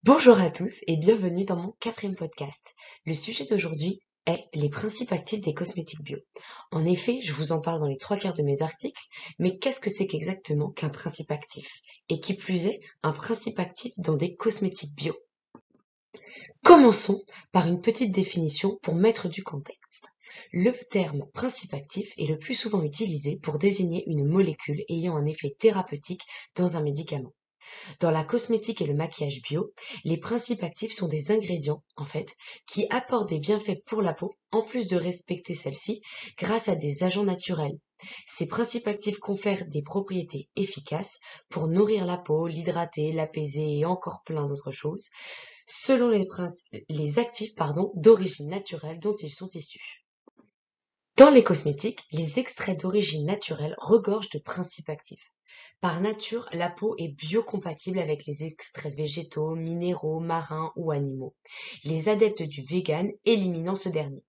Bonjour à tous et bienvenue dans mon quatrième podcast. Le sujet d'aujourd'hui est les principes actifs des cosmétiques bio. En effet, je vous en parle dans les trois quarts de mes articles, mais qu'est-ce que c'est qu'exactement qu'un principe actif? Et qui plus est, un principe actif dans des cosmétiques bio. Commençons par une petite définition pour mettre du contexte. Le terme principe actif est le plus souvent utilisé pour désigner une molécule ayant un effet thérapeutique dans un médicament. Dans la cosmétique et le maquillage bio, les principes actifs sont des ingrédients, en fait, qui apportent des bienfaits pour la peau, en plus de respecter celle-ci, grâce à des agents naturels. Ces principes actifs confèrent des propriétés efficaces pour nourrir la peau, l'hydrater, l'apaiser et encore plein d'autres choses, selon les actifs d'origine naturelle dont ils sont issus. Dans les cosmétiques, les extraits d'origine naturelle regorgent de principes actifs. Par nature, la peau est biocompatible avec les extraits végétaux, minéraux, marins ou animaux, les adeptes du vegan éliminant ce dernier.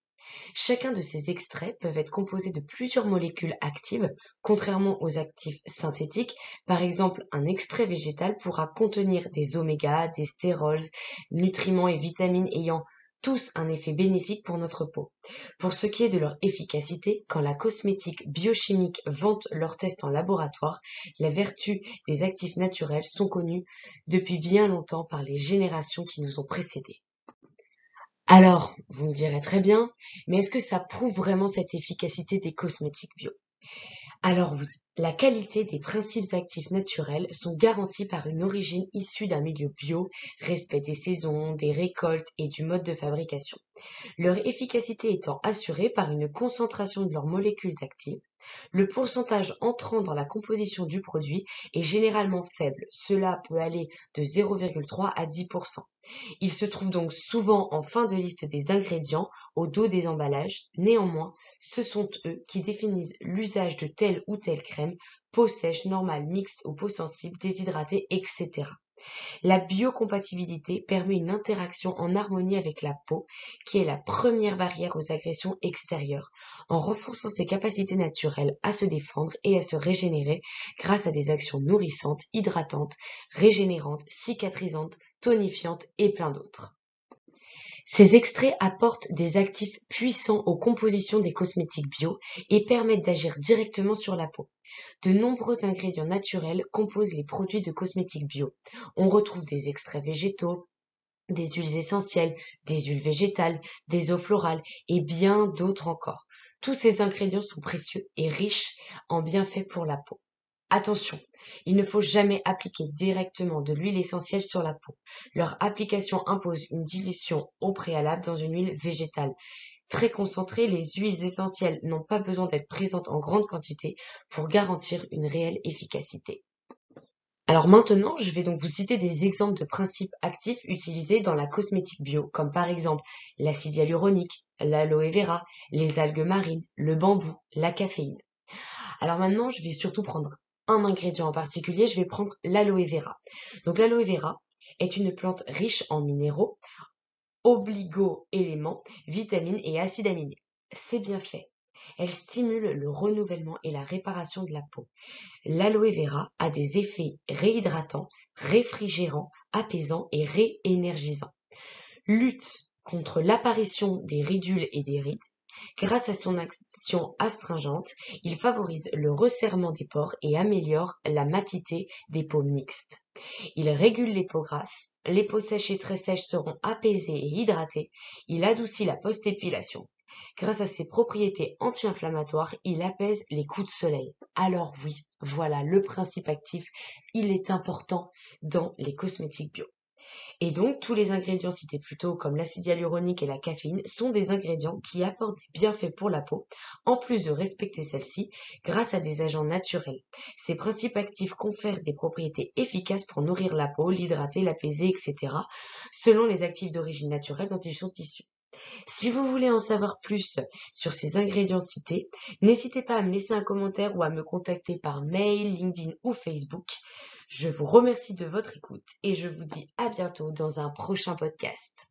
Chacun de ces extraits peuvent être composés de plusieurs molécules actives, contrairement aux actifs synthétiques. Par exemple, un extrait végétal pourra contenir des oméga, des stérols, nutriments et vitamines ayant tous un effet bénéfique pour notre peau. Pour ce qui est de leur efficacité, quand la cosmétique biochimique vante leurs tests en laboratoire, les vertus des actifs naturels sont connues depuis bien longtemps par les générations qui nous ont précédés. Alors, vous me direz très bien, mais est-ce que ça prouve vraiment cette efficacité des cosmétiques bio? Alors oui, la qualité des principes actifs naturels sont garantis par une origine issue d'un milieu bio, respect des saisons, des récoltes et du mode de fabrication. Leur efficacité étant assurée par une concentration de leurs molécules actives, le pourcentage entrant dans la composition du produit est généralement faible, cela peut aller de 0,3 à 10%. Ils se trouvent donc souvent en fin de liste des ingrédients, au dos des emballages. Néanmoins, ce sont eux qui définissent l'usage de telle ou telle crème, peau sèche, normale, mixte ou peau sensible, déshydratée, etc. La biocompatibilité permet une interaction en harmonie avec la peau, qui est la première barrière aux agressions extérieures, en renforçant ses capacités naturelles à se défendre et à se régénérer grâce à des actions nourrissantes, hydratantes, régénérantes, cicatrisantes, tonifiantes et plein d'autres. Ces extraits apportent des actifs puissants aux compositions des cosmétiques bio et permettent d'agir directement sur la peau. De nombreux ingrédients naturels composent les produits de cosmétiques bio. On retrouve des extraits végétaux, des huiles essentielles, des huiles végétales, des eaux florales et bien d'autres encore. Tous ces ingrédients sont précieux et riches en bienfaits pour la peau. Attention, il ne faut jamais appliquer directement de l'huile essentielle sur la peau. Leur application impose une dilution au préalable dans une huile végétale. Très concentrées, les huiles essentielles n'ont pas besoin d'être présentes en grande quantité pour garantir une réelle efficacité. Alors maintenant, je vais donc vous citer des exemples de principes actifs utilisés dans la cosmétique bio, comme par exemple l'acide hyaluronique, l'aloe vera, les algues marines, le bambou, la caféine. Alors maintenant, je vais surtout prendre un ingrédient en particulier, je vais prendre l'aloe vera. Donc l'aloe vera est une plante riche en minéraux, oligo-éléments, vitamines et acides aminés. C'est bien fait. Elle stimule le renouvellement et la réparation de la peau. L'aloe vera a des effets réhydratants, réfrigérants, apaisants et réénergisants. Lutte contre l'apparition des ridules et des rides. Grâce à son action astringente, il favorise le resserrement des pores et améliore la matité des peaux mixtes. Il régule les peaux grasses. Les peaux sèches et très sèches seront apaisées et hydratées. Il adoucit la post-épilation. Grâce à ses propriétés anti-inflammatoires, il apaise les coups de soleil. Alors oui, voilà le principe actif, il est important dans les cosmétiques bio. Et donc, tous les ingrédients cités plus tôt, comme l'acide hyaluronique et la caféine, sont des ingrédients qui apportent des bienfaits pour la peau, en plus de respecter celle-ci grâce à des agents naturels. Ces principes actifs confèrent des propriétés efficaces pour nourrir la peau, l'hydrater, l'apaiser, etc., selon les actifs d'origine naturelle dont ils sont issus. Si vous voulez en savoir plus sur ces ingrédients cités, n'hésitez pas à me laisser un commentaire ou à me contacter par mail, LinkedIn ou Facebook. Je vous remercie de votre écoute et je vous dis à bientôt dans un prochain podcast.